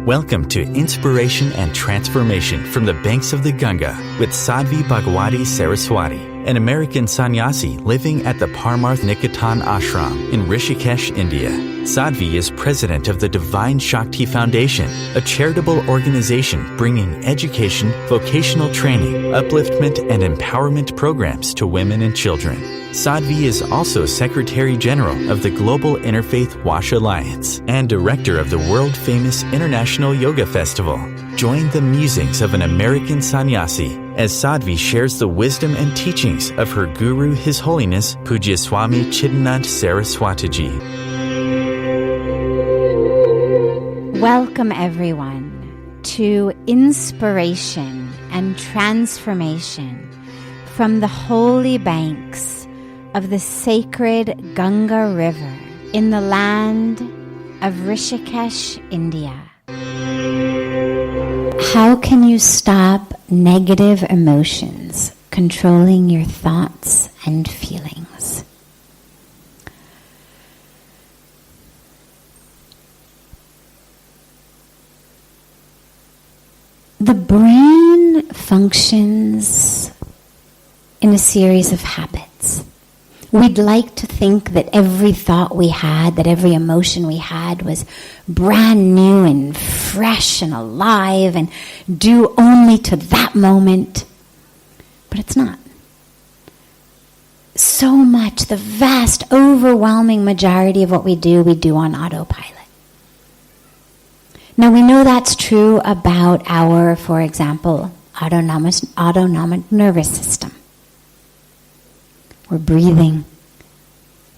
Welcome to Inspiration and Transformation from the Banks of the Ganga with Sadhvi Bhagawati Saraswati, an American sannyasi living at the Parmarth Niketan ashram in Rishikesh, India. Sadhvi is president of the Divine Shakti Foundation, a charitable organization bringing education, vocational training, upliftment, and empowerment programs to women and children. Sadhvi is also Secretary General of the Global Interfaith Wash Alliance and Director of the world-famous International Yoga Festival. Join the musings of an American sannyasi as Sadhvi shares the wisdom and teachings of her Guru, His Holiness Pujya Swami Chidanand Saraswatiji. Welcome everyone to Inspiration and Transformation from the holy banks of the sacred Ganga River in the land of Rishikesh, India. How can you stop negative emotions controlling your thoughts and feelings? The brain functions in a series of habits. We'd like to think that every thought we had, that every emotion we had was brand new and fresh and alive and due only to that moment. But it's not. So much, the vast, overwhelming majority of what we do on autopilot. Now we know that's true about our, for example, autonomic nervous system. We're breathing,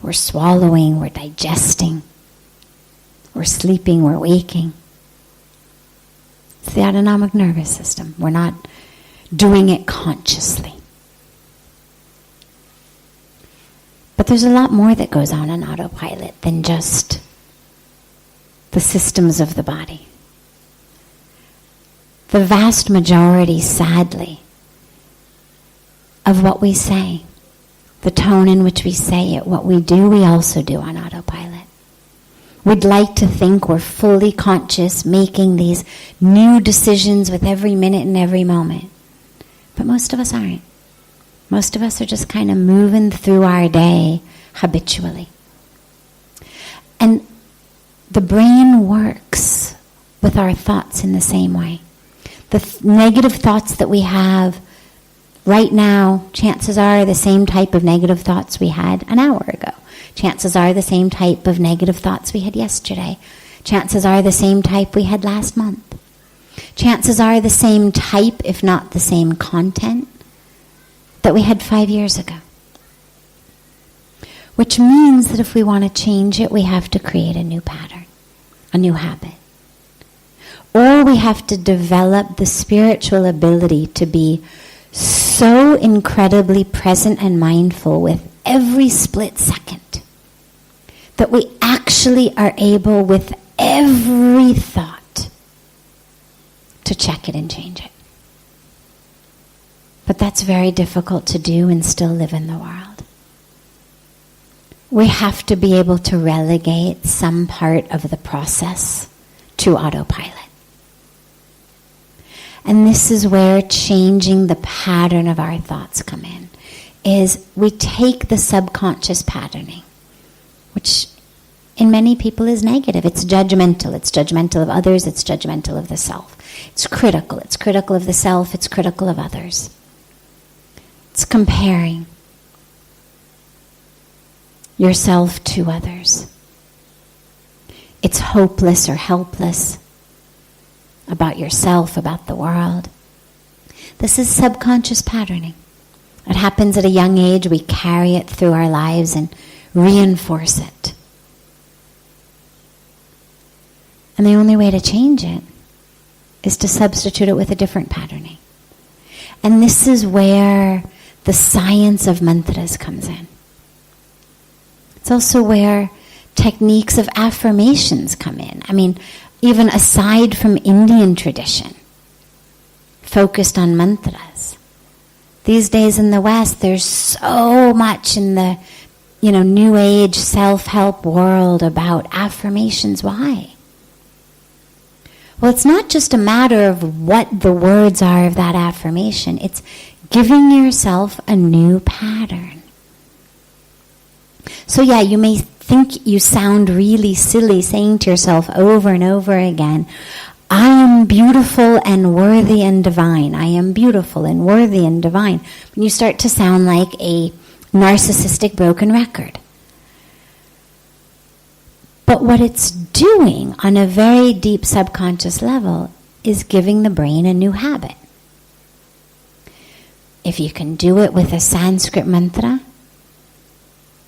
we're swallowing, we're digesting, we're sleeping, we're waking. It's the autonomic nervous system. We're not doing it consciously. But there's a lot more that goes on in autopilot than just the systems of the body. The vast majority, sadly, of what we say, the tone in which we say it, what we do, we also do on autopilot. We'd like to think we're fully conscious, making these new decisions with every minute and every moment. But most of us aren't. Most of us are just kind of moving through our day habitually. And the brain works with our thoughts in the same way. The negative thoughts that we have right now, chances are the same type of negative thoughts we had an hour ago. Chances are the same type of negative thoughts we had yesterday. Chances are the same type we had last month. Chances are the same type, if not the same content, that we had 5 years ago. Which means that if we want to change it, we have to create a new pattern, a new habit. Or we have to develop the spiritual ability to be so incredibly present and mindful with every split second that we actually are able with every thought to check it and change it. But that's very difficult to do and still live in the world. We have to be able to relegate some part of the process to autopilot. And this is where changing the pattern of our thoughts come in, is we take the subconscious patterning, which in many people is negative. It's judgmental. It's judgmental of others. It's judgmental of the self. It's critical. It's critical of the self. It's critical of others. It's comparing yourself to others. It's hopeless or helpless about yourself, about the world. This is subconscious patterning. It happens at a young age. We carry it through our lives and reinforce it. And the only way to change it is to substitute it with a different patterning. And this is where the science of mantras comes in. It's also where techniques of affirmations come in. I mean, even aside from Indian tradition, focused on mantras. These days in the West, there's so much in the, New Age self-help world about affirmations. Why? Well, it's not just a matter of what the words are of that affirmation. It's giving yourself a new pattern. So yeah, you may think you sound really silly saying to yourself over and over again, I am beautiful and worthy and divine. I am beautiful and worthy and divine. And you start to sound like a narcissistic broken record. But what it's doing on a very deep subconscious level is giving the brain a new habit. If you can do it with a Sanskrit mantra,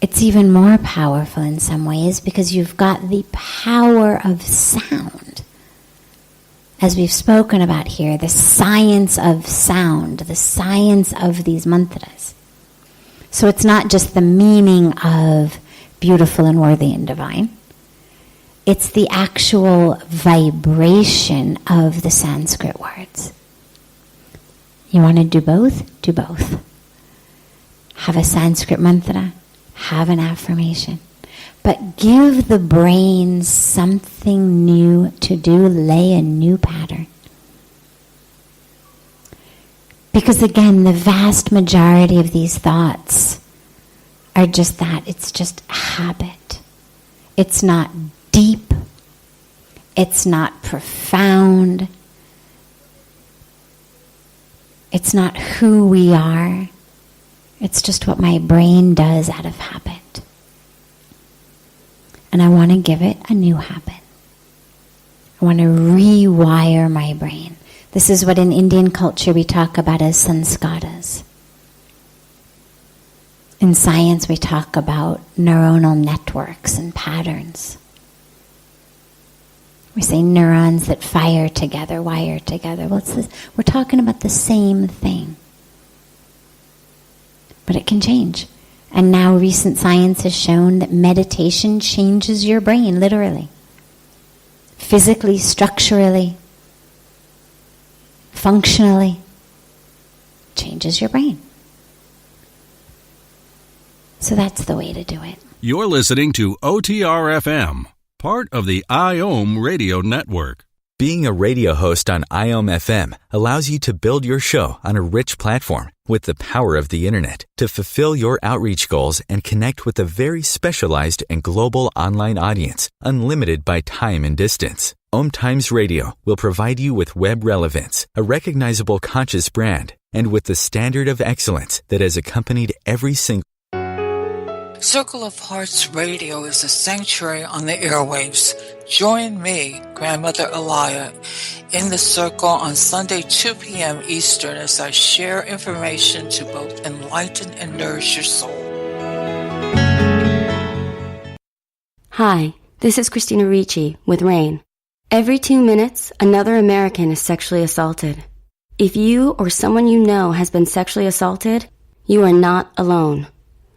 it's even more powerful in some ways because you've got the power of sound. As we've spoken about here, the science of sound, the science of these mantras. So it's not just the meaning of beautiful and worthy and divine. It's the actual vibration of the Sanskrit words. You want to do both? Do both. Have a Sanskrit mantra, have an affirmation. But give the brain something new to do, lay a new pattern. Because again, the vast majority of these thoughts are just that. It's just habit. It's not deep. It's not profound. It's not who we are. It's just what my brain does out of habit. And I want to give it a new habit. I want to rewire my brain. This is what in Indian culture we talk about as sanskaras. In science we talk about neuronal networks and patterns. We say neurons that fire together, wire together. Well, we're talking about the same thing. But it can change. And now recent science has shown that meditation changes your brain, literally. Physically, structurally, functionally. Changes your brain. So that's the way to do it. You're listening to OTR-FM, part of the IOM radio network. Being a radio host on IOM FM allows you to build your show on a rich platform with the power of the internet to fulfill your outreach goals and connect with a very specialized and global online audience, unlimited by time and distance. OMTimes Radio will provide you with web relevance, a recognizable conscious brand, and with the standard of excellence that has accompanied every single Circle of Hearts Radio is a sanctuary on the airwaves. Join me, Grandmother Alaya, in the circle on Sunday 2 p.m. Eastern as I share information to both enlighten and nourish your soul. Hi, this is Christina Ricci with RAIN. Every 2 minutes, another American is sexually assaulted. If you or someone you know has been sexually assaulted, you are not alone.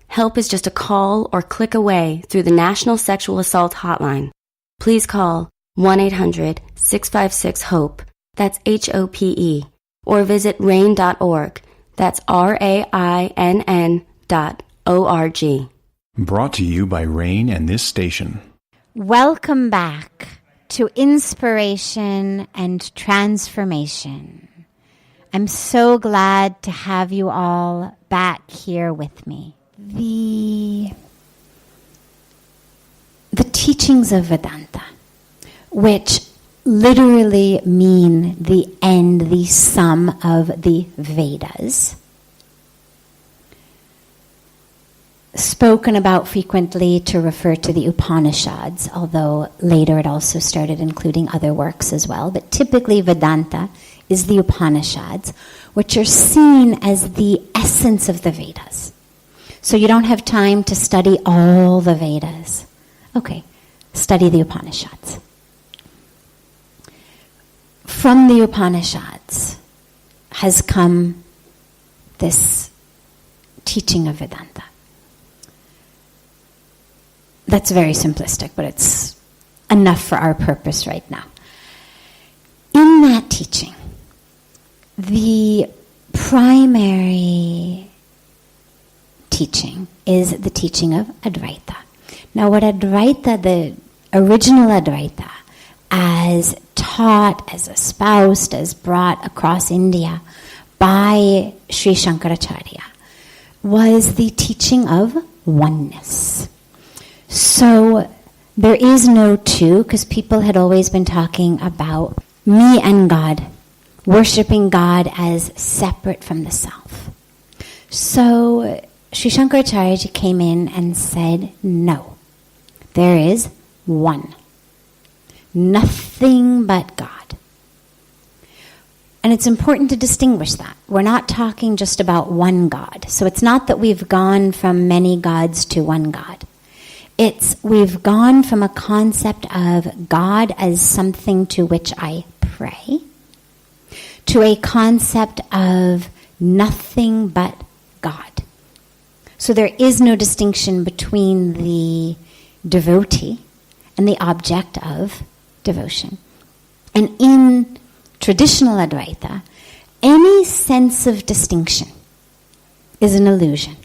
Help is just a call or click away through the National Sexual Assault Hotline. Please call 1-800-656-HOPE, that's HOPE, or visit RAIN.org, that's RAINN.org. Brought to you by RAIN and this station. Welcome back to Inspiration and Transformation. I'm so glad to have you all back here with me. The teachings of Vedanta, which literally mean the end, the sum of the Vedas, spoken about frequently to refer to the Upanishads, although later it also started including other works as well. But typically Vedanta is the Upanishads, which are seen as the essence of the Vedas. So you don't have time to study all the Vedas. Okay, study the Upanishads. From the Upanishads has come this teaching of Vedanta. That's very simplistic, but it's enough for our purpose right now. In that teaching, the primary teaching is the teaching of Advaita. Now what Advaita, the original Advaita, as taught, as espoused, as brought across India by Sri Shankaracharya was the teaching of oneness. So there is no two, because people had always been talking about me and God, worshipping God as separate from the self. So Sri Shankaracharya came in and said, no, there is one. Nothing but God. And it's important to distinguish that. We're not talking just about one God. So it's not that we've gone from many gods to one God. It's we've gone from a concept of God as something to which I pray to a concept of nothing but God. So there is no distinction between the devotee and the object of devotion. And in traditional Advaita, any sense of distinction is an illusion.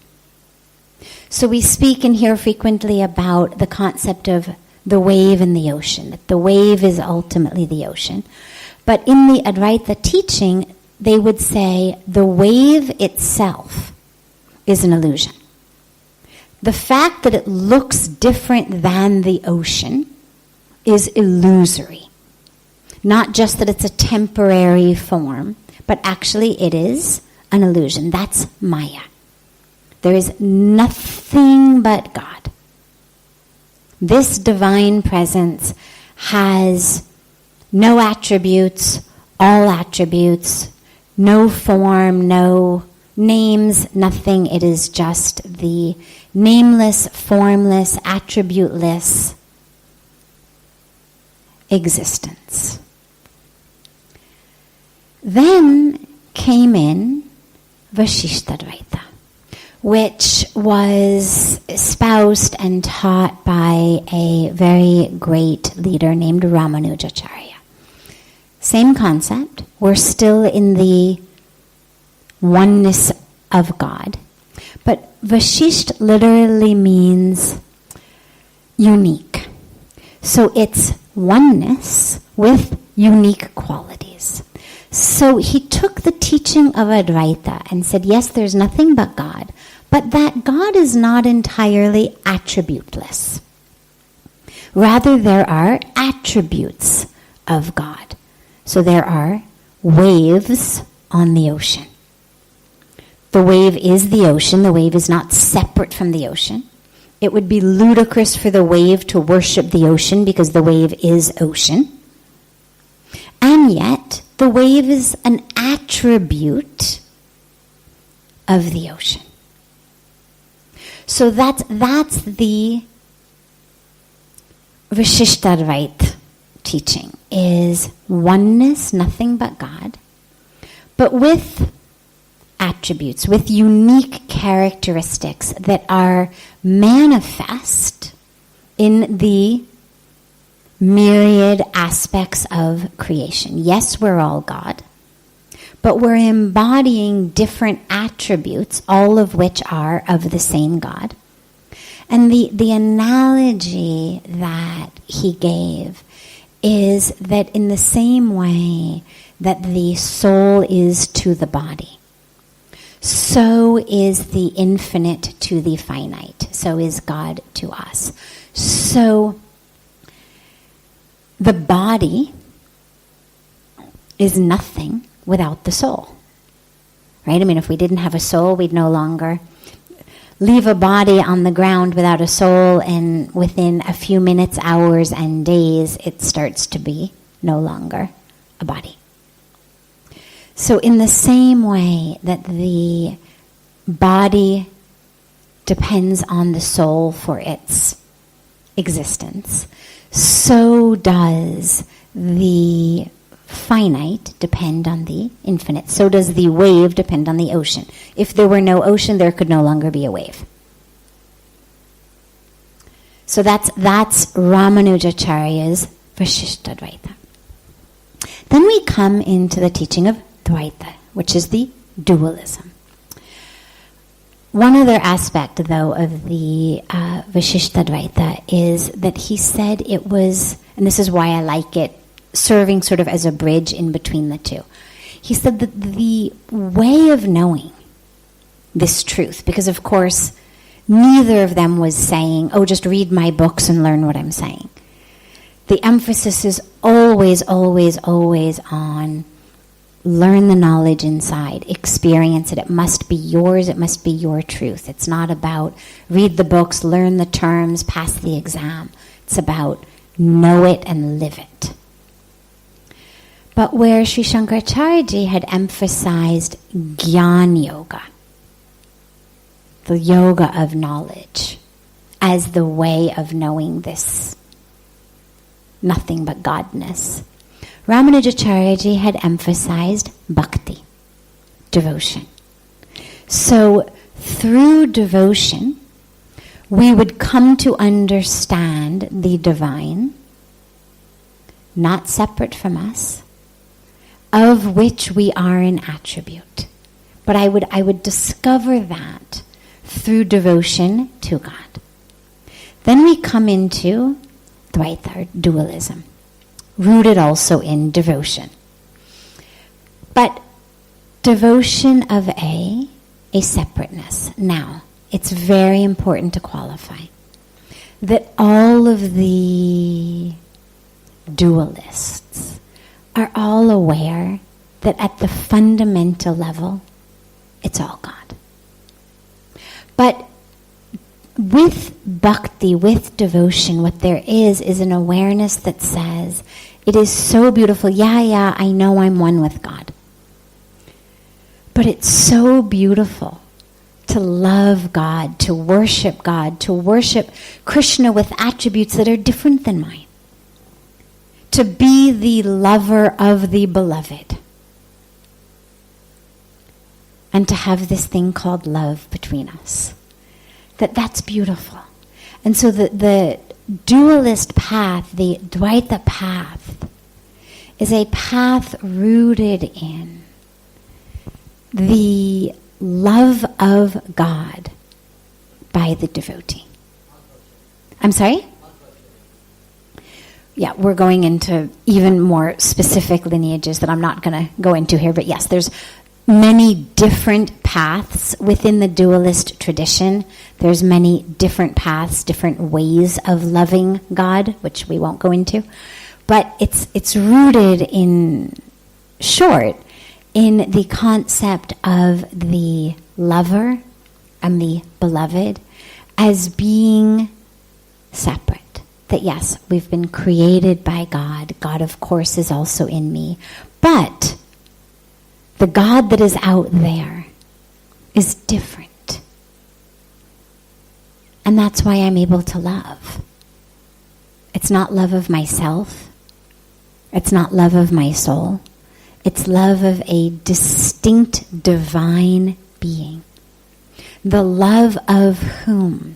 So we speak and hear frequently about the concept of the wave in the ocean, that the wave is ultimately the ocean. But in the Advaita teaching, they would say the wave itself is an illusion. The fact that it looks different than the ocean is illusory. Not just that it's a temporary form, but actually it is an illusion. That's Maya. There is nothing but God. This divine presence has no attributes, all attributes, no form, no names, nothing. It is just the nameless, formless, attributeless existence. Then came in Vishishtadvaita, which was espoused and taught by a very great leader named Ramanujacharya. Same concept. We're still in the oneness of God. But Vishisht literally means unique. So it's oneness with unique qualities. So he took the teaching of Advaita and said, yes, there's nothing but God, but that God is not entirely attributeless. Rather, there are attributes of God. So there are waves on the ocean. The wave is the ocean. The wave is not separate from the ocean. It would be ludicrous for the wave to worship the ocean because the wave is ocean. And yet, the wave is an attribute of the ocean. So that's the Vishishtadvaita teaching, is oneness, nothing but God, but with attributes, with unique characteristics that are manifest in the myriad aspects of creation. Yes, we're all God, but we're embodying different attributes, all of which are of the same God. And the analogy that he gave is that in the same way that the soul is to the body, so is the infinite to the finite. So is God to us. So the body is nothing without the soul. Right? I mean, if we didn't have a soul, we'd no longer leave a body on the ground without a soul, and within a few minutes, hours, and days, it starts to be no longer a body. So in the same way that the body depends on the soul for its existence, so does the finite depend on the infinite. So does the wave depend on the ocean. If there were no ocean, there could no longer be a wave. So that's Ramanujacharya's Vishishtadvaita. Then we come into the teaching of dvaita, which is the dualism. One other aspect, though, of the Vishishtadvaita is that he said it was, and this is why I like it serving sort of as a bridge in between the two. He said that the way of knowing this truth, because of course neither of them was saying, oh, just read my books and learn what I'm saying. The emphasis is always, always, always on learn the knowledge inside, experience it. It must be yours, it must be your truth. It's not about read the books, learn the terms, pass the exam. It's about know it and live it. But where Sri Shankaracharya had emphasized Gyan Yoga, the yoga of knowledge, as the way of knowing this nothing but Godness, Ramanujacharya had emphasized bhakti, devotion. So through devotion, we would come to understand the divine, not separate from us, of which we are an attribute. But I would discover that through devotion to God. Then we come into dvaita, or dualism, rooted also in devotion. But devotion of a separateness. Now, it's very important to qualify that all of the dualists are all aware that at the fundamental level, it's all God. But with bhakti, with devotion, what there is an awareness that says, it is so beautiful. Yeah, I know I'm one with God. But it's so beautiful to love God, to worship Krishna with attributes that are different than mine. To be the lover of the beloved. And to have this thing called love between us. That's beautiful. And so the dualist path, the dvaita path, is a path rooted in the love of God by the devotee. I'm sorry? Yeah, we're going into even more specific lineages that I'm not going to go into here, but yes, there's many different paths within the dualist tradition. There's many different paths, different ways of loving God, which we won't go into. But it's rooted in short in the concept of the lover and the beloved as being separate. That yes, we've been created by God. God, of course, is also in me. But the God that is out there is different. And that's why I'm able to love. It's not love of myself. It's not love of my soul. It's love of a distinct divine being. The love of whom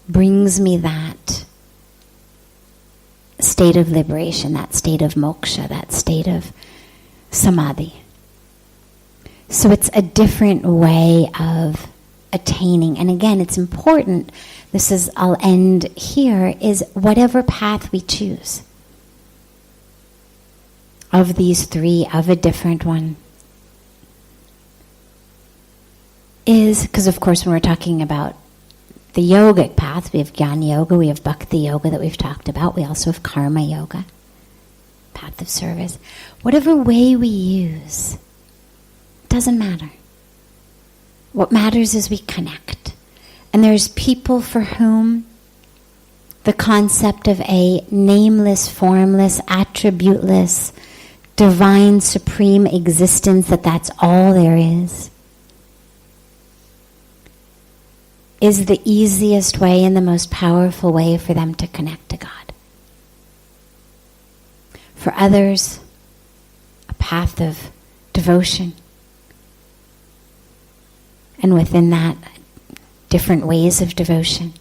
brings me that state of liberation, that state of moksha, that state of samadhi. So it's a different way of attaining. And again, it's important, I'll end here, is whatever path we choose. Of these three, of a different one. Is, because of course when we're talking about the yogic path, we have Jnana Yoga, we have Bhakti Yoga that we've talked about. We also have Karma Yoga, path of service. Whatever way we use, doesn't matter. What matters is we connect. And there's people for whom the concept of a nameless, formless, attributeless, divine, supreme existence, that's all there is the easiest way and the most powerful way for them to connect to God. For others, a path of devotion. And within that, different ways of devotion.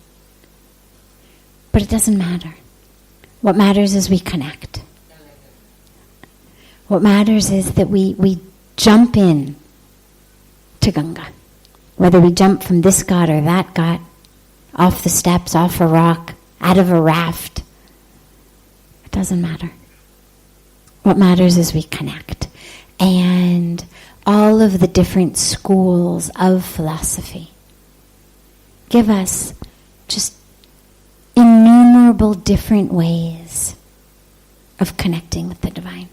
But it doesn't matter. What matters is we connect. What matters is that we jump in to Ganga. Whether we jump from this ghat or that ghat, off the steps, off a rock, out of a raft, Doesn't matter. What matters is we connect. And all of the different schools of philosophy give us just innumerable different ways of connecting with the divine.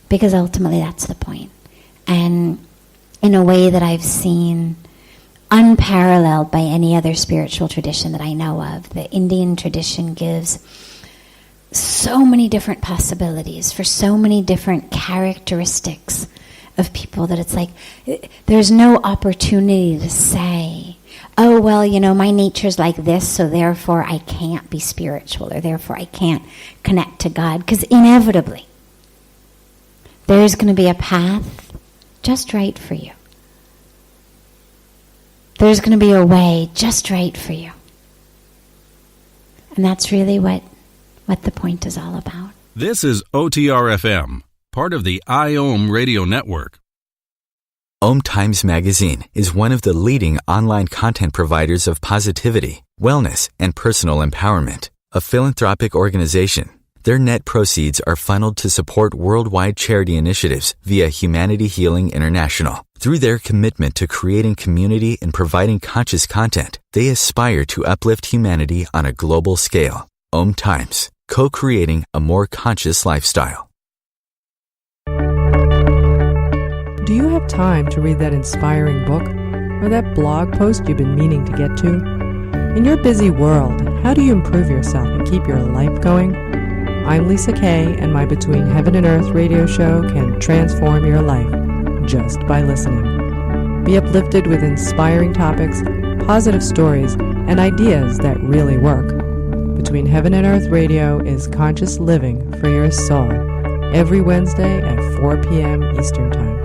Because ultimately that's the point. And in a way that I've seen unparalleled by any other spiritual tradition that I know of, the Indian tradition gives so many different possibilities for so many different characteristics of people that it's like there's no opportunity to say, oh, well, my nature's like this, so therefore I can't be spiritual, or therefore I can't connect to God. Because inevitably, there's going to be a path just right for you. There's going to be a way just right for you. And that's really what the point is all about. This is OTR-FM, part of the IOM radio network. OMTimes magazine is one of the leading online content providers of positivity, wellness, and personal empowerment. A philanthropic organization, their net proceeds are funneled to support worldwide charity initiatives via Humanity Healing International. Through their commitment to creating community and providing conscious content, they aspire to uplift humanity on a global scale. OMTimes, co-creating a more conscious lifestyle. Do you have time to read that inspiring book or that blog post you've been meaning to get to? In your busy world, how do you improve yourself and keep your life going? I'm Lisa Kay, and my Between Heaven and Earth radio show can transform your life just by listening. Be uplifted with inspiring topics, positive stories, and ideas that really work. Between Heaven and Earth radio is conscious living for your soul, every Wednesday at 4 p.m. Eastern Time.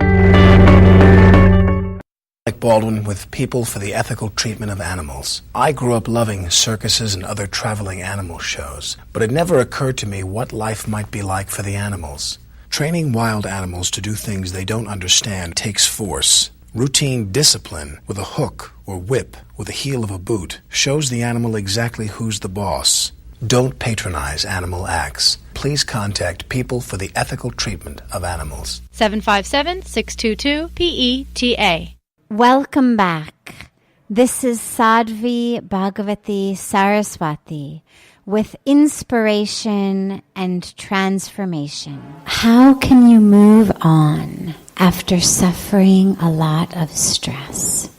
Like Baldwin with People for the Ethical Treatment of Animals. I grew up loving circuses and other traveling animal shows, but it never occurred to me what life might be like for the animals. Training wild animals to do things they don't understand takes force. Routine discipline with a hook or whip with the heel of a boot shows the animal exactly who's the boss. Don't patronize animal acts. Please contact People for the Ethical Treatment of Animals. 757-622-PETA. Welcome back. This is Sadhvi Bhagawati Saraswati with inspiration and transformation. How can you move on after suffering a lot of stress?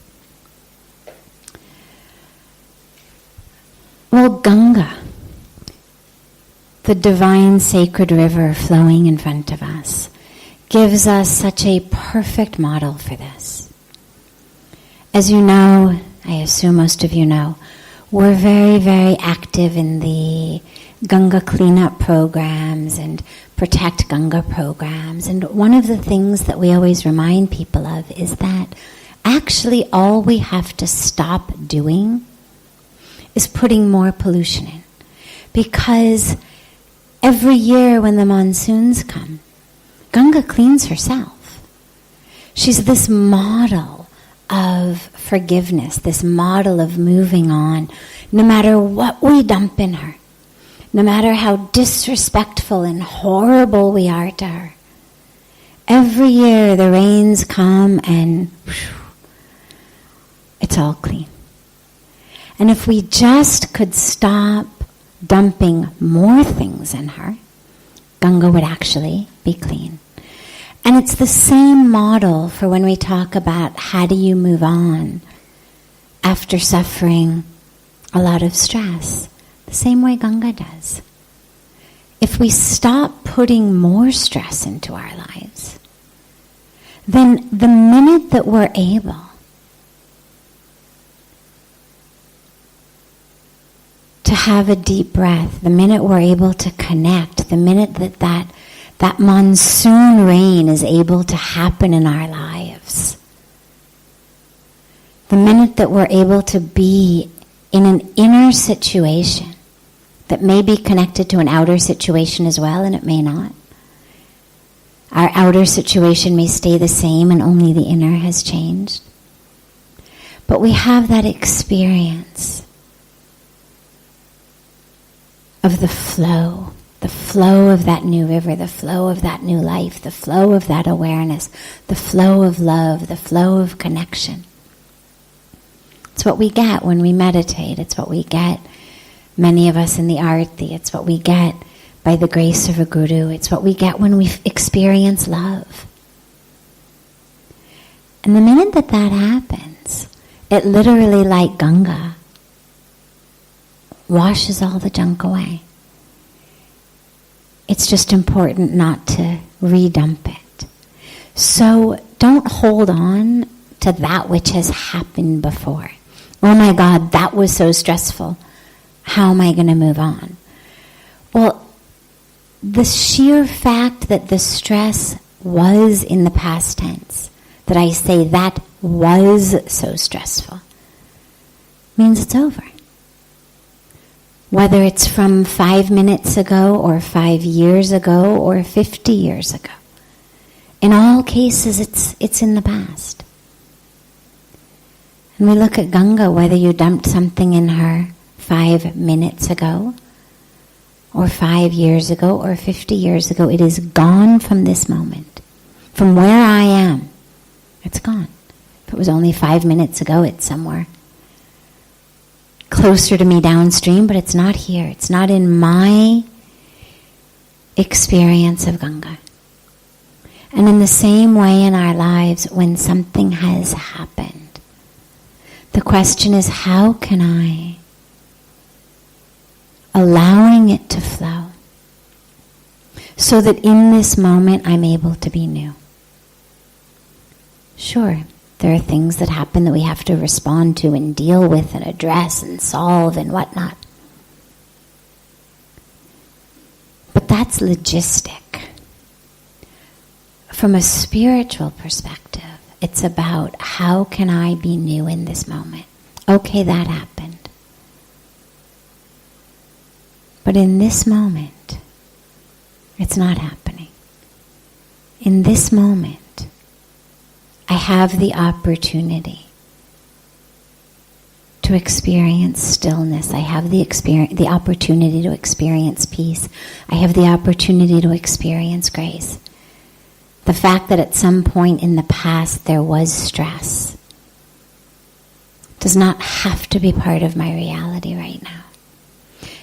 Well, Ganga, the divine sacred river flowing in front of us, gives us such a perfect model for this. As you know, I assume most of you know, we're very, very active in the Ganga cleanup programs and Protect Ganga programs. And one of the things that we always remind people of is that actually all we have to stop doing is putting more pollution in. Because every year when the monsoons come, Ganga cleans herself. She's this model of forgiveness, this model of moving on, no matter what we dump in her, no matter how disrespectful and horrible we are to her. Every year the rains come and it's all clean. And if we just could stop dumping more things in her, Ganga would actually be clean. And it's the same model for when we talk about how do you move on after suffering a lot of stress. The same way Ganga does. If we stop putting more stress into our lives, then the minute that we're able to have a deep breath, the minute we're able to connect, the minute that monsoon rain is able to happen in our lives, the minute that we're able to be in an inner situation that may be connected to an outer situation as well, and it may not. Our outer situation may stay the same and only the inner has changed. But we have that experience of the flow The flow of that new river, the flow of that new life, the flow of that awareness, the flow of love, the flow of connection. It's what we get when we meditate. It's what we get, many of us, in the arati. It's what we get by the grace of a guru. It's what we get when we experience love. And the minute that that happens, it literally, like Ganga, washes all the junk away. It's just important not to redump it. So don't hold on to that which has happened before. Oh my God, that was so stressful. How am I going to move on? Well, the sheer fact that the stress was in the past tense, that I say that was so stressful, means it's over. Whether it's from 5 minutes ago or 5 years ago or 50 years ago. In all cases, it's in the past. And we look at Ganga, whether you dumped something in her 5 minutes ago or 5 years ago or 50 years ago, it is gone from this moment. From where I am, it's gone. If it was only 5 minutes ago, it's somewhere closer to me downstream, but it's not here. It's not in my experience of Ganga. And in the same way in our lives, when something has happened, the question is, how can I, allowing it to flow, so that in this moment I'm able to be new? Sure, there are things that happen that we have to respond to and deal with and address and solve and whatnot. But that's logistic. From a spiritual perspective, it's about how can I be new in this moment? Okay, that happened. But in this moment, it's not happening. In this moment, I have the opportunity to experience stillness. I have the opportunity to experience peace. I have the opportunity to experience grace. The fact that at some point in the past there was stress does not have to be part of my reality right now.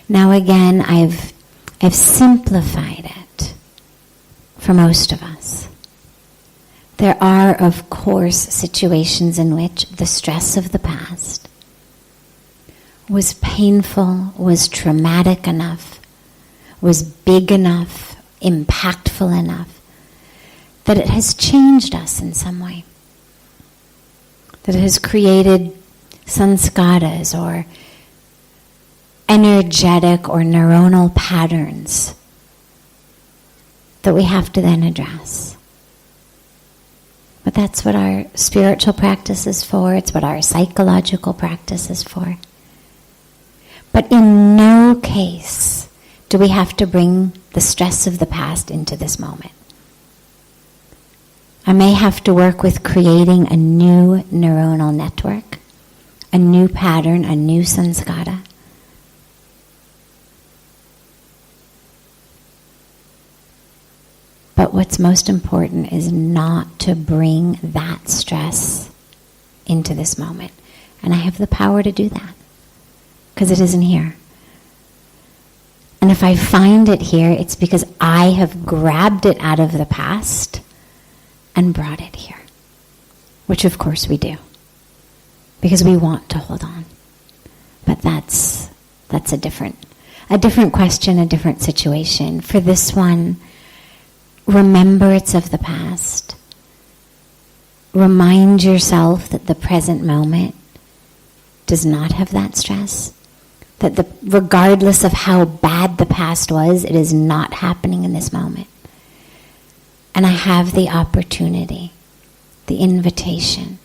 Now again, I've simplified it for most of us. There are, of course, situations in which the stress of the past was painful, was traumatic enough, was big enough, impactful enough, that it has changed us in some way. That it has created sanskaras or energetic or neuronal patterns that we have to then address. But that's what our spiritual practice is for. It's what our psychological practice is for. But in no case do we have to bring the stress of the past into this moment. I may have to work with creating a new neuronal network, a new pattern, a new sanskara. But what's most important is not to bring that stress into this moment. And I have the power to do that, because it isn't here. And if I find it here, it's because I have grabbed it out of the past and brought it here. Which of course we do, because we want to hold on. But that's a different question, a different situation. For this one, remember it's of the past. Remind yourself that the present moment does not have that stress. That regardless of how bad the past was, it is not happening in this moment. And I have the opportunity, the invitation,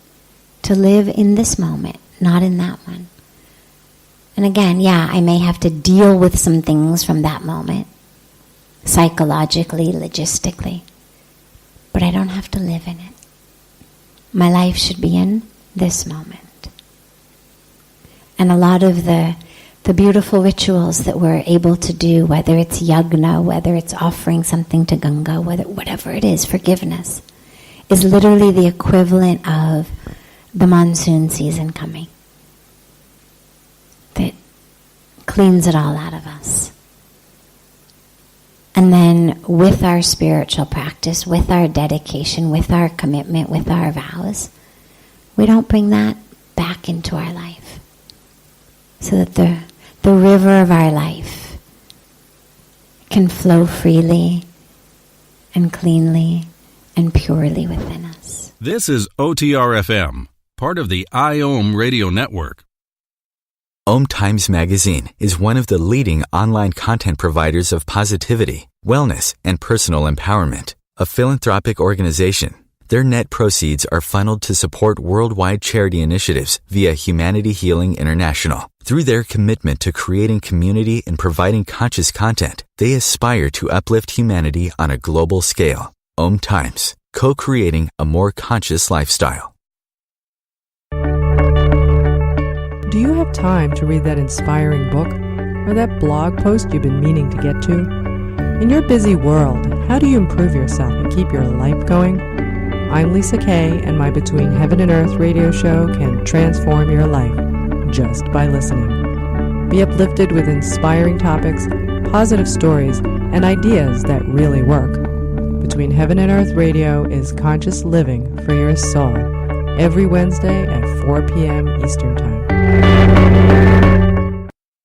to live in this moment, not in that one. And again, yeah, I may have to deal with some things from that moment, psychologically, logistically, but I don't have to live in it. My life should be in this moment. And a lot of the the beautiful rituals that we're able to do, whether it's yagna, whether it's offering something to Ganga, whatever it is, forgiveness, is literally the equivalent of the monsoon season coming. That cleans it all out of us. And then with our spiritual practice, with our dedication, with our commitment, with our vows, we don't bring that back into our life. So that the river of our life can flow freely and cleanly and purely within us. This is OTR-FM, part of the IOM radio network. OMTimes magazine is one of the leading online content providers of positivity, wellness, and personal empowerment. A philanthropic organization, their net proceeds are funneled to support worldwide charity initiatives via Humanity Healing International. Through their commitment to creating community and providing conscious content, they aspire to uplift humanity on a global scale. OMTimes, co-creating a more conscious lifestyle. Do you have time to read that inspiring book or that blog post you've been meaning to get to? In your busy world, how do you improve yourself and keep your life going? I'm Lisa Kay, and my Between Heaven and Earth radio show can transform your life just by listening. Be uplifted with inspiring topics, positive stories, and ideas that really work. Between Heaven and Earth radio is conscious living for your soul, every Wednesday at 4 p.m. Eastern Time.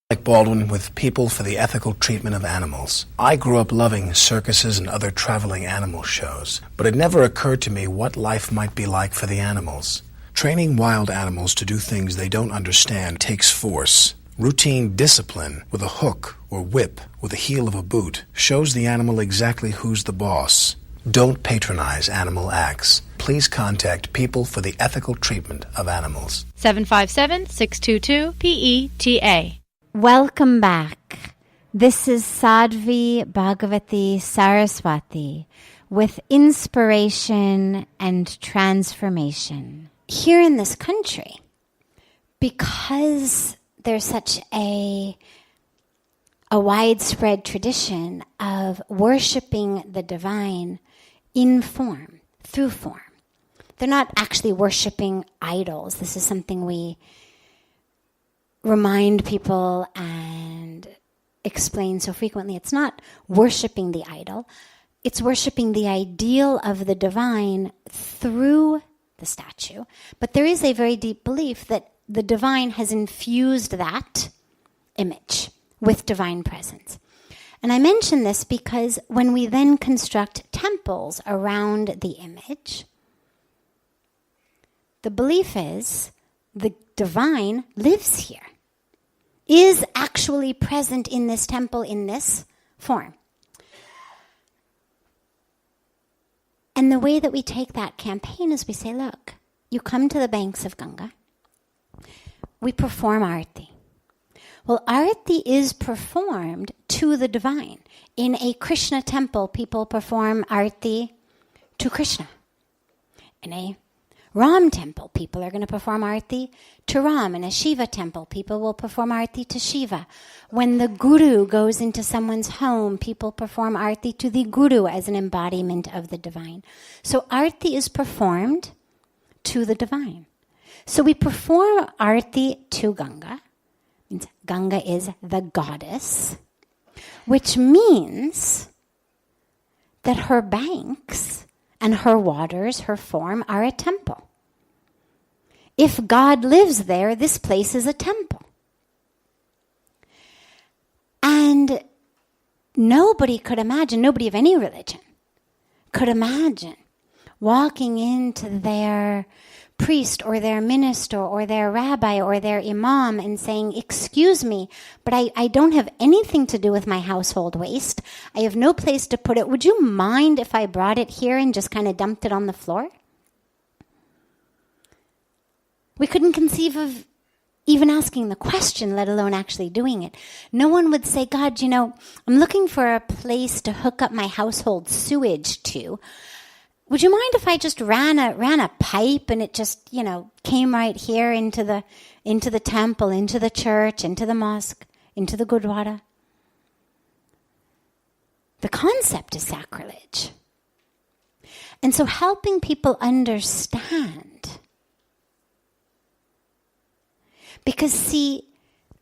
Like Baldwin with People for the Ethical Treatment of Animals. I grew up loving circuses and other traveling animal shows, but it never occurred to me what life might be like for the animals. Training wild animals to do things they don't understand takes force. Routine discipline with a hook or whip with the heel of a boot shows the animal exactly who's the boss. Don't patronize animal acts. Please contact People for the Ethical Treatment of Animals. 757-622-PETA. Welcome back. This is Sadhvi Bhagawati Saraswati with inspiration and transformation. Here in this country, because there's such a widespread tradition of worshiping the divine in form, through form. They're not actually worshiping idols. This is something we remind people and explain so frequently. It's not worshiping the idol. It's worshiping the ideal of the divine through the statue. But there is a very deep belief that the divine has infused that image with divine presence. And I mention this because when we then construct temples around the image, the belief is the divine lives here, is actually present in this temple in this form. And the way that we take that campaign is we say, look, you come to the banks of Ganga, we perform arati. Well, arati is performed to the divine. In a Krishna temple, people perform arati to Krishna. In a Ram temple, people are going to perform arati to Ram. In a Shiva temple, people will perform arati to Shiva. When the guru goes into someone's home, people perform arati to the guru as an embodiment of the divine. So arati is performed to the divine. So we perform arati to Ganga. Means Ganga is the goddess, which means that her banks and her waters, her form, are a temple. If God lives there, this place is a temple. And nobody could imagine, nobody of any religion could imagine walking into their priest or their minister or their rabbi or their imam and saying, excuse me, but I don't have anything to do with my household waste. I have no place to put it. Would you mind if I brought it here and just kind of dumped it on the floor? We couldn't conceive of even asking the question, let alone actually doing it. No one would say, God, I'm looking for a place to hook up my household sewage to. Would you mind if I just ran a pipe and it just, came right here into the temple, into the church, into the mosque? into the good water. The concept is sacrilege. And so helping people understand. Because see,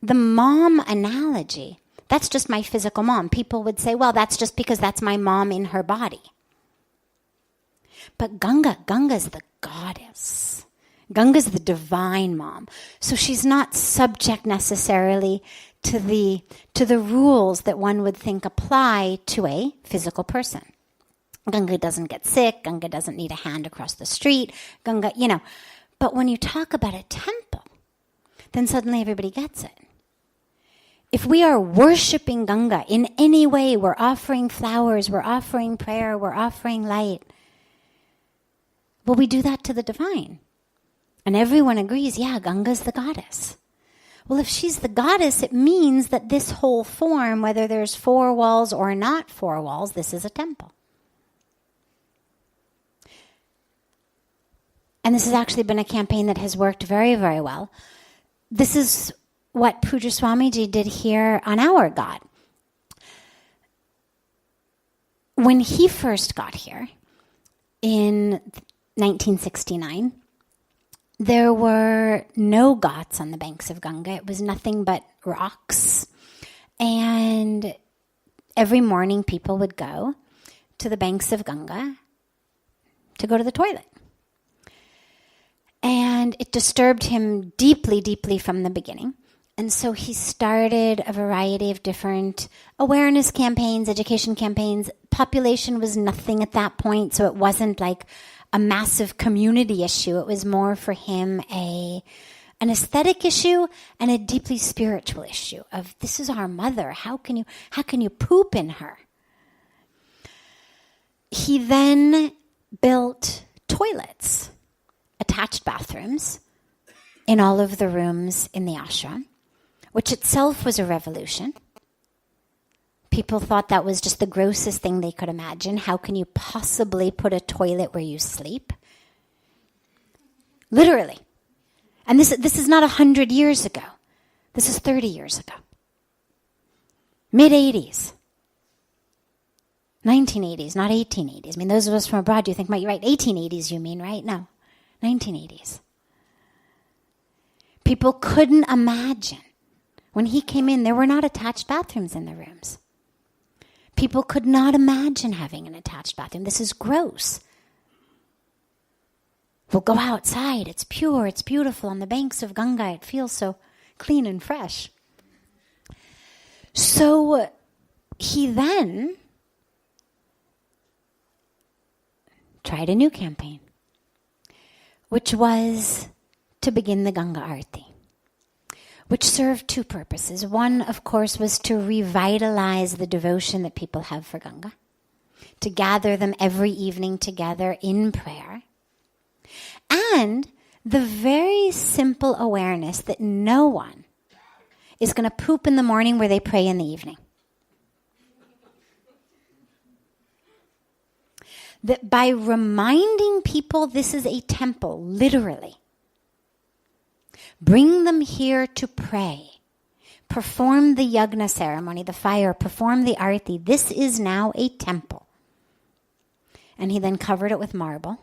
the mom analogy, that's just my physical mom. People would say, well, that's just because that's my mom in her body. But Ganga's the goddess. Ganga's the divine mom. So she's not subject necessarily to the rules that one would think apply to a physical person. Ganga doesn't get sick. Ganga doesn't need a hand across the street. Ganga, But when you talk about a temple, then suddenly everybody gets it. If we are worshiping Ganga in any way, we're offering flowers, we're offering prayer, we're offering light. Well, we do that to the divine. And everyone agrees, yeah, Ganga's the goddess. Well, if she's the goddess, it means that this whole form, whether there's 4 walls or not 4 walls, this is a temple. And this has actually been a campaign that has worked very, very well. This is what Pujya Swamiji did here on our God. When he first got here in 1969, there were no ghats on the banks of Ganga. It was nothing but rocks. And every morning people would go to the banks of Ganga to go to the toilet. And it disturbed him deeply, deeply from the beginning. And so he started a variety of different awareness campaigns, education campaigns. Population was nothing at that point, so it wasn't like a massive community issue. It was more for him an aesthetic issue and a deeply spiritual issue of this is our mother. How can you poop in her? He then built toilets, attached bathrooms in all of the rooms in the ashram, which itself was a revolution. People thought that was just the grossest thing they could imagine. How can you possibly put a toilet where you sleep? Literally. And this is not 100 years ago. This is 30 years ago. Mid-80s. 1980s, not 1880s. I mean, those of us from abroad, you think, right, 1880s you mean, right? No, 1980s. People couldn't imagine. When he came in, there were not attached bathrooms in the rooms. People could not imagine having an attached bathroom. This is gross. We'll go outside. It's pure. It's beautiful. On the banks of Ganga, it feels so clean and fresh. So he then tried a new campaign, which was to begin the Ganga Arti, which served 2 purposes. One, of course, was to revitalize the devotion that people have for Ganga, to gather them every evening together in prayer, and the very simple awareness that no one is going to poop in the morning where they pray in the evening. That by reminding people this is a temple, literally, bring them here to pray, perform the yagna ceremony, the fire, perform the arti. This is now a temple. And he then covered it with marble.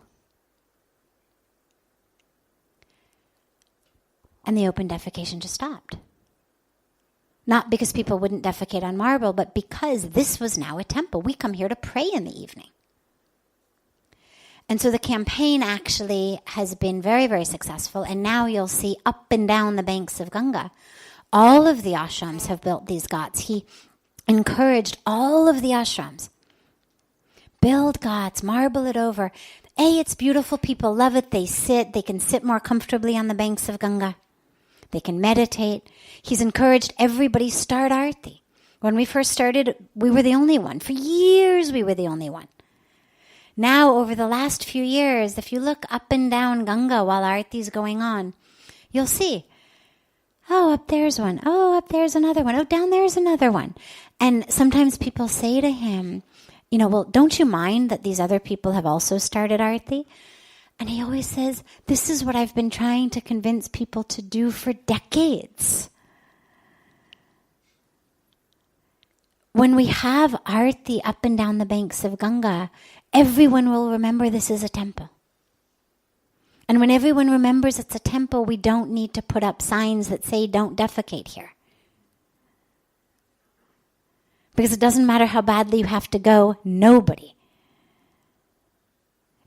And the open defecation just stopped. Not because people wouldn't defecate on marble, but because this was now a temple. We come here to pray in the evening. And so the campaign actually has been very, very successful. And now you'll see up and down the banks of Ganga, all of the ashrams have built these ghats. He encouraged all of the ashrams, build ghats, marble it over. It's beautiful. People love it. They can sit more comfortably on the banks of Ganga. They can meditate. He's encouraged everybody start arti. When we first started, we were the only one. For years, we were the only one. Now, over the last few years, if you look up and down Ganga while arti is going on, you'll see, up there's one. Up there's another one. Down there's another one. And sometimes people say to him, well, don't you mind that these other people have also started arti? And he always says, this is what I've been trying to convince people to do for decades. when we have arti up and down the banks of Ganga, everyone will remember this is a temple. And when everyone remembers it's a temple, we don't need to put up signs that say don't defecate here. Because it doesn't matter how badly you have to go, nobody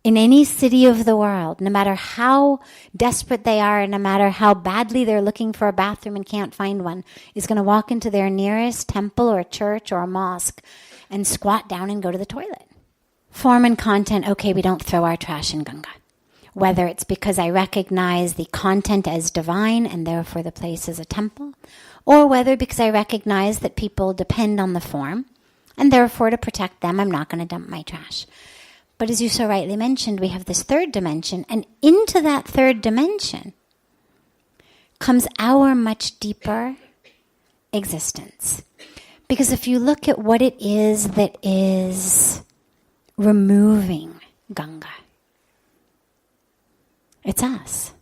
in any city of the world, no matter how desperate they are, and no matter how badly they're looking for a bathroom and can't find one, is going to walk into their nearest temple or church or a mosque and squat down and go to the toilet. Form and content, okay, we don't throw our trash in Ganga. Whether it's because I recognize the content as divine and therefore the place is a temple, or whether because I recognize that people depend on the form and therefore to protect them, I'm not going to dump my trash. But as you so rightly mentioned, we have this third dimension, and into that third dimension comes our much deeper existence. Because if you look at what it is that is removing Ganga, it's us.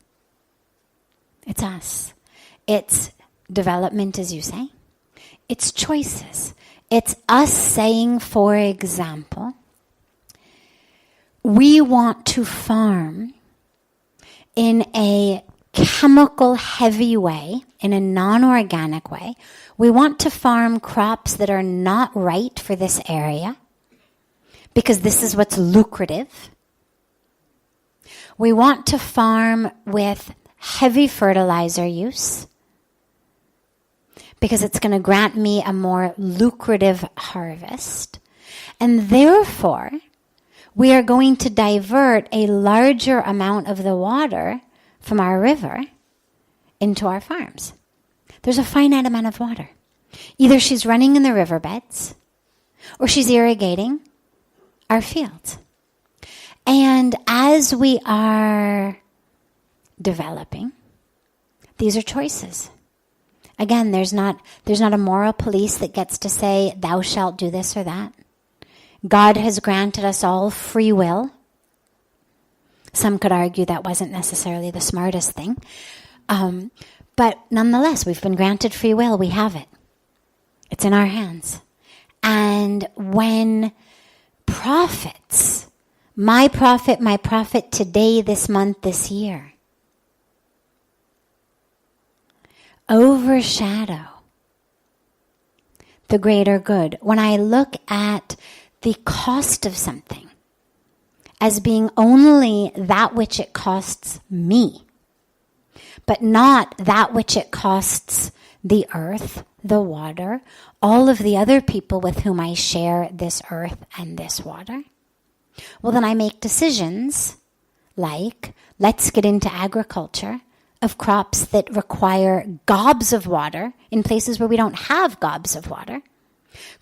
It's us. It's development, as you say. It's choices. It's us saying, for example, we want to farm in a chemical-heavy way, in a non-organic way. We want to farm crops that are not right for this area because this is what's lucrative. We want to farm with heavy fertilizer use because it's going to grant me a more lucrative harvest. And therefore, we are going to divert a larger amount of the water from our river into our farms. There's a finite amount of water. Either she's running in the riverbeds or she's irrigating our fields. And as we are developing, these are choices. Again, there's not a moral police that gets to say, thou shalt do this or that. God has granted us all free will. Some could argue that wasn't necessarily the smartest thing. But nonetheless, we've been granted free will. We have it. It's in our hands. And when prophets, my prophet today, this month, this year, overshadow the greater good, when I look at the cost of something as being only that which it costs me, but not that which it costs the earth, the water, all of the other people with whom I share this earth and this water, well, then I make decisions like, let's get into agriculture of crops that require gobs of water in places where we don't have gobs of water,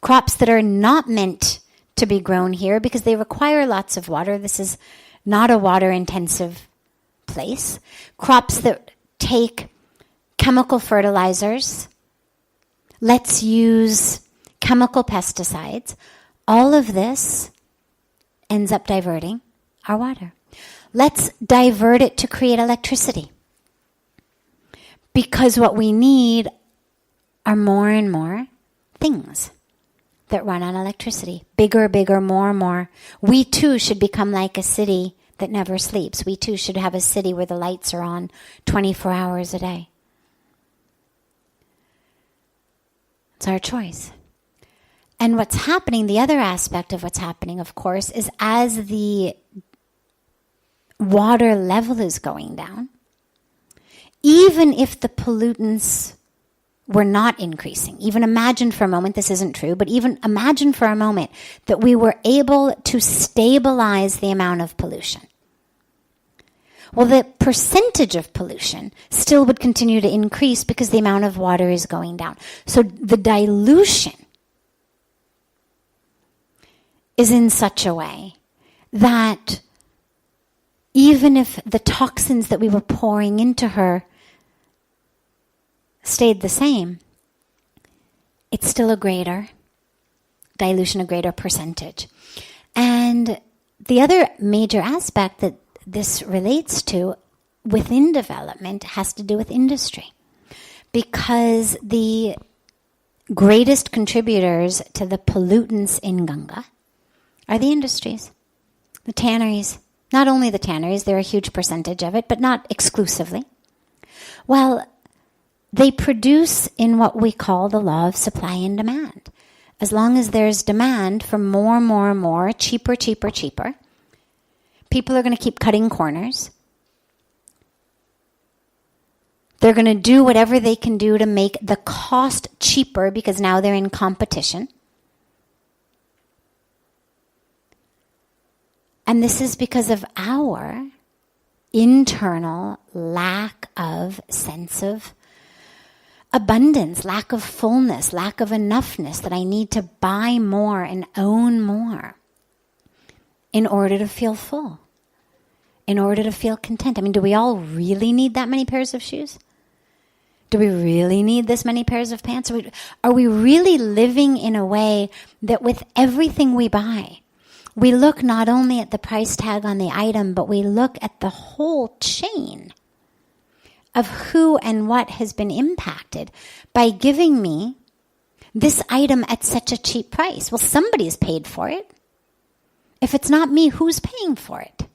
crops that are not meant to be grown here because they require lots of water. This is not a water-intensive place. Crops that take chemical fertilizers. Let's use chemical pesticides. All of this ends up diverting our water. Let's divert it to create electricity. Because what we need are more and more things that run on electricity. Bigger, more. We too should become like a city that never sleeps. We too should have a city where the lights are on 24 hours a day. It's our choice. And what's happening, the other aspect of what's happening, of course, is as the water level is going down, even if the pollutants were not increasing, even imagine for a moment, this isn't true, but even imagine for a moment that we were able to stabilize the amount of pollution. Well, the percentage of pollution still would continue to increase because the amount of water is going down. So the dilution is in such a way that even if the toxins that we were pouring into her stayed the same, it's still a greater dilution, a greater percentage. And the other major aspect that this relates to within development has to do with industry. Because the greatest contributors to the pollutants in Ganga are the industries, the tanneries. Not only the tanneries, they're a huge percentage of it, but not exclusively. Well, they produce in what we call the law of supply and demand. As long as there's demand for more, cheaper, people are going to keep cutting corners. They're going to do whatever they can do to make the cost cheaper because now they're in competition. And this is because of our internal lack of sense of abundance, lack of fullness, lack of enoughness, that I need to buy more and own more in order to feel full, in order to feel content. I mean, do we all really need that many pairs of shoes? Do we really need this many pairs of pants? Are we really living in a way that with everything we buy, we look not only at the price tag on the item, but we look at the whole chain of who and what has been impacted by giving me this item at such a cheap price? Well, somebody's paid for it. If it's not me, who's paying for it?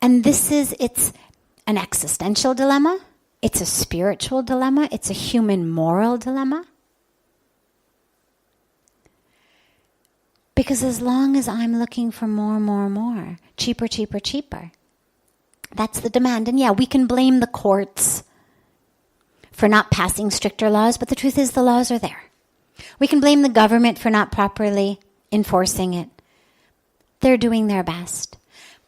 And it's an existential dilemma. It's a spiritual dilemma. It's a human moral dilemma. Because as long as I'm looking for more, cheaper, that's the demand. And yeah, we can blame the courts for not passing stricter laws, but the truth is the laws are there. We can blame the government for not properly enforcing it. They're doing their best.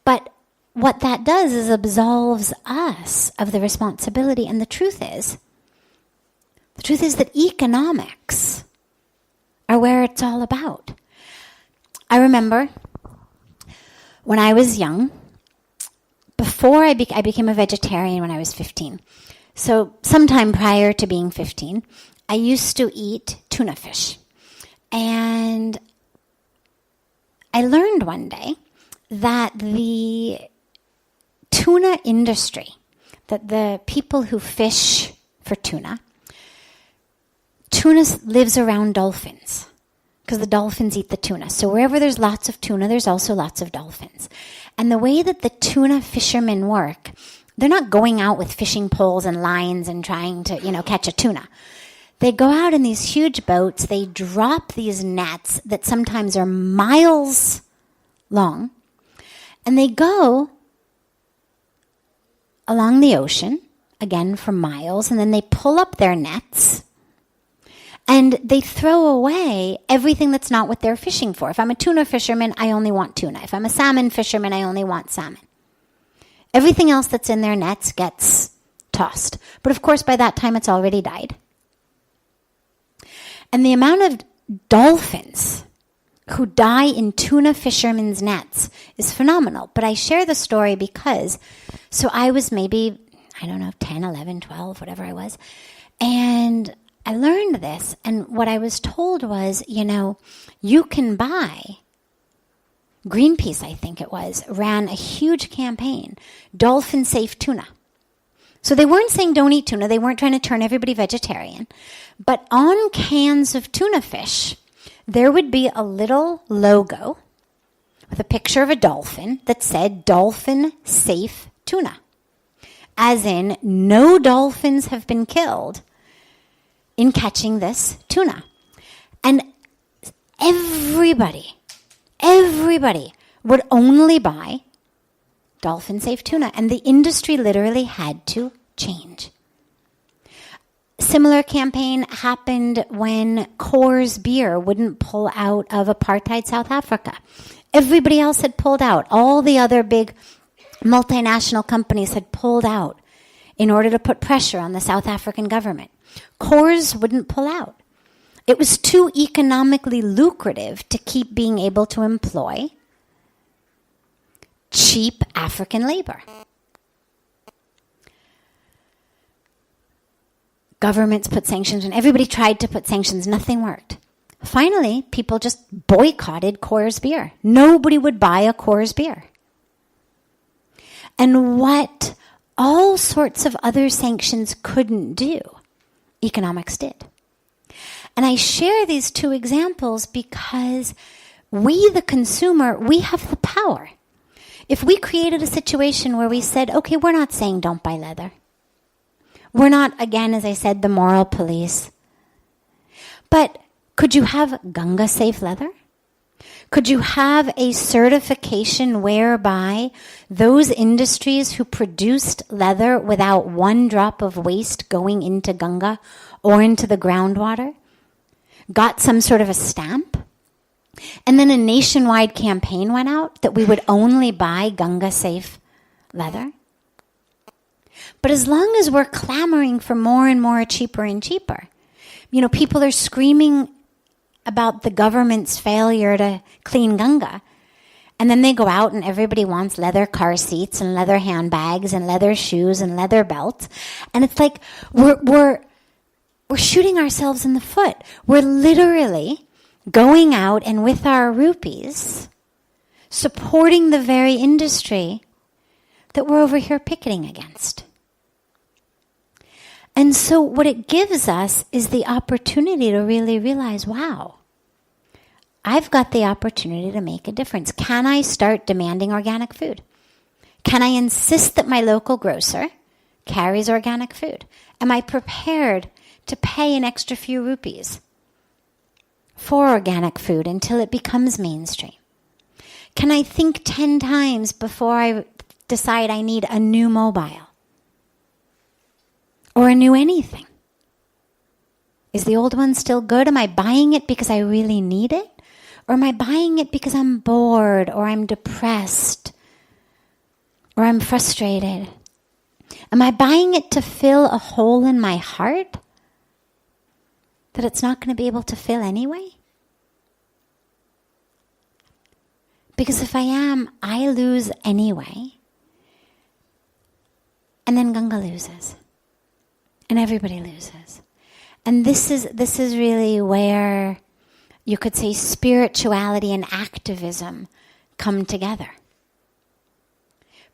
But what that does is absolves us of the responsibility. And the truth is that economics are where it's all about. I remember when I was young, before I became a vegetarian when I was 15. So sometime prior to being 15, I used to eat tuna fish. And I learned one day that the tuna industry, that the people who fish for tuna lives around dolphins. Because the dolphins eat the tuna. So wherever there's lots of tuna, there's also lots of dolphins. And the way that the tuna fishermen work, they're not going out with fishing poles and lines and trying to, catch a tuna. They go out in these huge boats. They drop these nets that sometimes are miles long. And they go along the ocean, again for miles. And then they pull up their nets. And they throw away everything that's not what they're fishing for. If I'm a tuna fisherman, I only want tuna. If I'm a salmon fisherman, I only want salmon. Everything else that's in their nets gets tossed. But of course, by that time, it's already died. And the amount of dolphins who die in tuna fishermen's nets is phenomenal. But I share the story because, so I was maybe, 10, 11, 12, whatever I was. And I learned this, and what I was told was, you can buy, Greenpeace, I think it was, ran a huge campaign, dolphin safe tuna. So they weren't saying don't eat tuna, they weren't trying to turn everybody vegetarian, but on cans of tuna fish, there would be a little logo with a picture of a dolphin that said dolphin safe tuna. As in, no dolphins have been killed in catching this tuna. And everybody would only buy dolphin-safe tuna. And the industry literally had to change. Similar campaign happened when Coors Beer wouldn't pull out of apartheid South Africa. Everybody else had pulled out. All the other big multinational companies had pulled out in order to put pressure on the South African government. Coors wouldn't pull out. It was too economically lucrative to keep being able to employ cheap African labor. Governments put sanctions, and everybody tried to put sanctions. Nothing worked. Finally, people just boycotted Coors Beer. Nobody would buy a Coors Beer. And what all sorts of other sanctions couldn't do economics did. And I share these two examples because we, the consumer, we have the power. If we created a situation where we said, okay, we're not saying don't buy leather. We're not, again, as I said, the moral police. But could you have Ganga safe leather? Could you have a certification whereby those industries who produced leather without one drop of waste going into Ganga or into the groundwater got some sort of a stamp? And then a nationwide campaign went out that we would only buy Ganga safe leather? But as long as we're clamoring for more and more cheaper and cheaper, people are screaming about the government's failure to clean Ganga. And then they go out and everybody wants leather car seats and leather handbags and leather shoes and leather belts. And it's like we're shooting ourselves in the foot. We're literally going out and with our rupees supporting the very industry that we're over here picketing against. And so what it gives us is the opportunity to really realize, wow, I've got the opportunity to make a difference. Can I start demanding organic food? Can I insist that my local grocer carries organic food? Am I prepared to pay an extra few rupees for organic food until it becomes mainstream? Can I think 10 times before I decide I need a new mobile? Or a new anything? Is the old one still good? Am I buying it because I really need it? Or am I buying it because I'm bored or I'm depressed or I'm frustrated? Am I buying it to fill a hole in my heart that it's not going to be able to fill anyway? Because if I am, I lose anyway. And then Ganga loses. And everybody loses. And this is really where you could say spirituality and activism come together.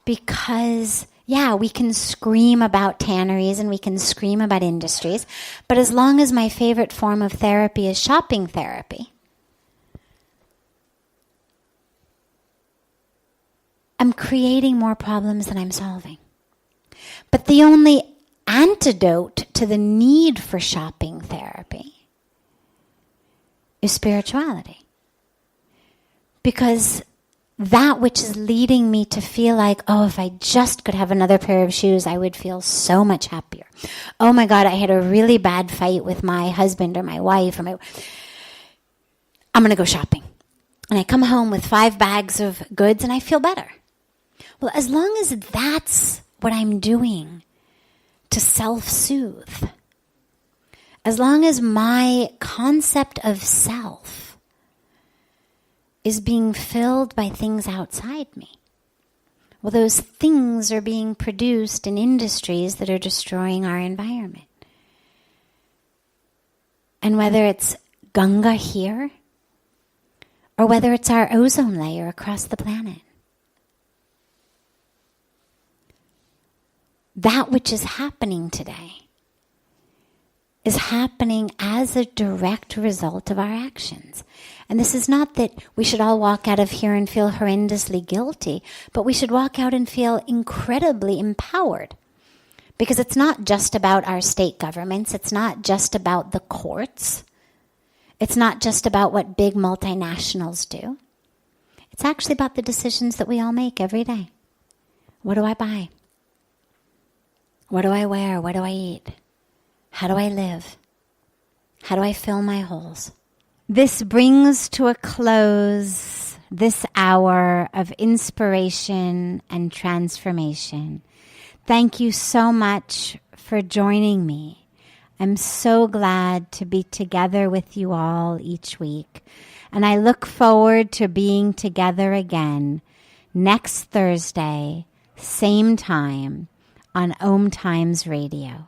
Because, we can scream about tanneries and we can scream about industries, but as long as my favorite form of therapy is shopping therapy, I'm creating more problems than I'm solving. But the only antidote to the need for shopping therapy is spirituality. Because that which is leading me to feel like, oh, if I just could have another pair of shoes, I would feel so much happier. Oh my God, I had a really bad fight with my husband or my wife. I'm going to go shopping. And I come home with 5 bags of goods and I feel better. Well, as long as that's what I'm doing to self-soothe, as long as my concept of self is being filled by things outside me, well, those things are being produced in industries that are destroying our environment. And whether it's Ganga here, or whether it's our ozone layer across the planet, that which is happening today is happening as a direct result of our actions. And this is not that we should all walk out of here and feel horrendously guilty, but we should walk out and feel incredibly empowered. Because it's not just about our state governments, it's not just about the courts, it's not just about what big multinationals do. It's actually about the decisions that we all make every day. What do I buy? What do I wear? What do I eat? How do I live? How do I fill my holes? This brings to a close this hour of inspiration and transformation. Thank you so much for joining me. I'm so glad to be together with you all each week. And I look forward to being together again next Thursday, same time, on OMTimes Radio.